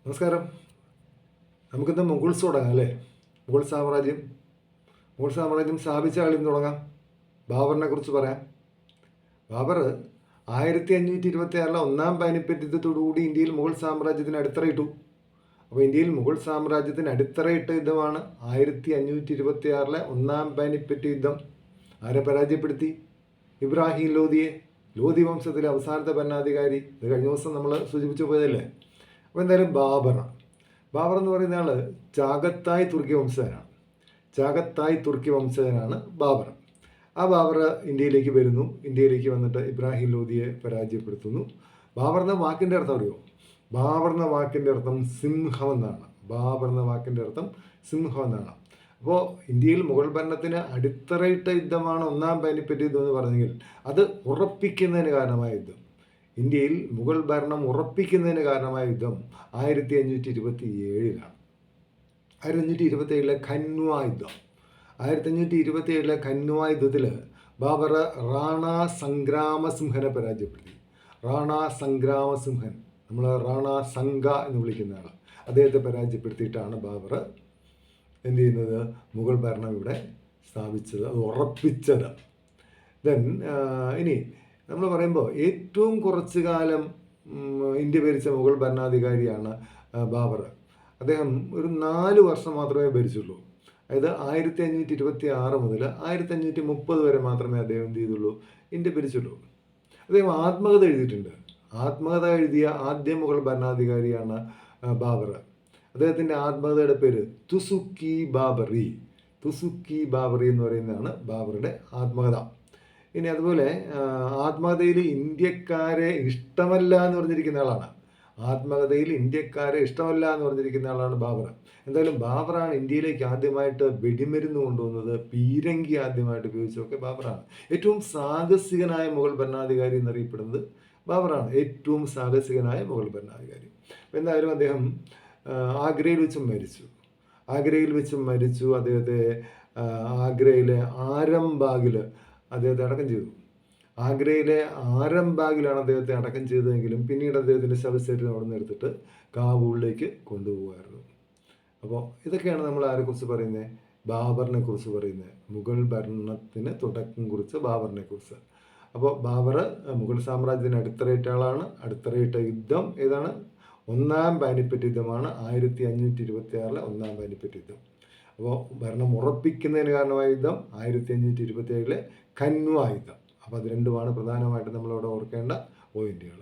നമസ്കാരം. നമുക്കിന്ന് മുഗൾസ് തുടങ്ങാം അല്ലേ? മുഗൾ സാമ്രാജ്യം സ്ഥാപിച്ച ആളിൽ നിന്ന് തുടങ്ങാം. ബാബറിനെ കുറിച്ച് പറയാം. ബാബർ 1526 ഒന്നാം പാനിപ്പറ്റ് യുദ്ധത്തോടുകൂടി ഇന്ത്യയിൽ മുഗൾ സാമ്രാജ്യത്തിന് അടിത്തറയിട്ടു. അപ്പോൾ ഇന്ത്യയിൽ മുഗൾ സാമ്രാജ്യത്തിന് അടിത്തറയിട്ട യുദ്ധമാണ് 1526 ഒന്നാം പാനിപ്പറ്റ് യുദ്ധം. ആരെ പരാജയപ്പെടുത്തി? ഇബ്രാഹിം ലോധിയെ, ലോധി വംശത്തിലെ അവസാനത്തെ ഭരണാധികാരി. ഇത് കഴിഞ്ഞ ദിവസം നമ്മൾ സൂചിപ്പിച്ചു പോയതല്ലേ. അപ്പോൾ എന്തായാലും ബാബർ എന്ന് പറയുന്ന ആൾ ചാഗത്തായ് തുർക്കി വംശജനാണ് ബാബർ. ആ ബാബർ ഇന്ത്യയിലേക്ക് വരുന്നു. ഇന്ത്യയിലേക്ക് വന്നിട്ട് ഇബ്രാഹിം ലോധിയെ പരാജയപ്പെടുത്തുന്നു. ബാബർ എന്ന വാക്കിൻ്റെ അർത്ഥം അറിയോ? ബാബർ എന്ന വാക്കിൻ്റെ അർത്ഥം സിംഹം എന്നാണ്. അപ്പോൾ ഇന്ത്യയിൽ മുഗൾ ഭരണത്തിന് അടിത്തറയിട്ട യുദ്ധമാണ് ഒന്നാം പാനിപ്പറ്റ് യുദ്ധം എന്ന് പറഞ്ഞെങ്കിൽ അത് ഉറപ്പിക്കുന്നതിന് കാരണമായ യുദ്ധം, ഇന്ത്യയിൽ മുഗൾ ഭരണം ഉറപ്പിക്കുന്നതിന് കാരണമായ യുദ്ധം 1527 1527 ഖൻവാ യുദ്ധം. 1527 ഖൻവാ യുദ്ധത്തിൽ ബാബർ റാണാ സംഗ്രാമസിംഹനെ പരാജയപ്പെടുത്തി. നമ്മൾ റാണാ സംഗ എന്ന് വിളിക്കുന്ന ആൾ, അദ്ദേഹത്തെ പരാജയപ്പെടുത്തിയിട്ടാണ് ബാബർ എന്ത് ചെയ്യുന്നത്? മുഗൾ ഭരണം ഇവിടെ സ്ഥാപിച്ചത്, അത് ഉറപ്പിച്ചത്. ഇനി നമ്മൾ പറയുമ്പോൾ ഏറ്റവും കുറച്ച് കാലം ഇന്ത്യ ഭരിച്ച മുഗൾ ഭരണാധികാരിയാണ് ബാബർ. അദ്ദേഹം ഒരു 4 വർഷം മാത്രമേ ഭരിച്ചുള്ളൂ. അതായത് 1526 മുതൽ 1530 വരെ മാത്രമേ അദ്ദേഹം എന്ത് ചെയ്തുള്ളൂ? ഇന്ത്യ ഭരിച്ചുള്ളൂ. അദ്ദേഹം ആത്മകഥ എഴുതിയിട്ടുണ്ട്. ആത്മകഥ എഴുതിയ ആദ്യ മുഗൾ ഭരണാധികാരിയാണ് ബാബർ. അദ്ദേഹത്തിൻ്റെ ആത്മകഥയുടെ പേര് തുസുക്കി ബാബറി എന്ന് പറയുന്നതാണ് ബാബറുടെ ആത്മകഥ. ഇനി അതുപോലെ ആത്മകഥയിൽ ഇന്ത്യക്കാരെ ഇഷ്ടമല്ല എന്ന് പറഞ്ഞിരിക്കുന്ന ആളാണ് ബാബർ. എന്തായാലും ബാബറാണ് ഇന്ത്യയിലേക്ക് ആദ്യമായിട്ട് വെടിമരുന്ന് കൊണ്ടുവന്നത്, പീരങ്കി ആദ്യമായിട്ട് ഉപയോഗിച്ചതൊക്കെ ബാബറാണ്. ഏറ്റവും സാഹസികനായ മുഗൾ ഭരണാധികാരി എന്നറിയപ്പെടുന്നത് ബാബറാണ്. എന്തായാലും അദ്ദേഹം ആഗ്രയിൽ വെച്ച് മരിച്ചു. അദ്ദേഹത്തെ ആഗ്രയിലെ ആരംബാഗിൽ അദ്ദേഹത്തെ അടക്കം ചെയ്തു. ആഗ്രയിലെ ആരംബാഗിലാണ് അദ്ദേഹത്തെ അടക്കം ചെയ്തതെങ്കിലും പിന്നീട് അദ്ദേഹത്തിൻ്റെ ശവശരീരം അവിടെ നിന്ന് എടുത്തിട്ട് കാബൂളിലേക്ക് കൊണ്ടുപോകുമായിരുന്നു. അപ്പോൾ ഇതൊക്കെയാണ് നമ്മൾ ആരെക്കുറിച്ച് പറയുന്നത്? ബാബറിനെ കുറിച്ച് പറയുന്നത്. മുഗൾ ഭരണത്തിന് തുടക്കം കുറിച്ച ബാബറിനെ കുറിച്ച്. അപ്പോൾ ബാബർ മുഗൾ സാമ്രാജ്യത്തിന് അടിത്തറയിട്ട ആളാണ്. അടിത്തറയിട്ട യുദ്ധം ഏതാണ്? ഒന്നാം പാനിപ്പറ്റ് യുദ്ധമാണ്. 1526 ഒന്നാം പാനിപ്പറ്റ് യുദ്ധം. അപ്പോൾ ഭരണം ഉറപ്പിക്കുന്നതിന് കാരണമായ യുദ്ധം 1527 ഖൻവാ യുദ്ധം. അപ്പോൾ അത് രണ്ടുമാണ് പ്രധാനമായിട്ട് നമ്മളവിടെ ഓർക്കേണ്ട പോയിന്റുകൾ.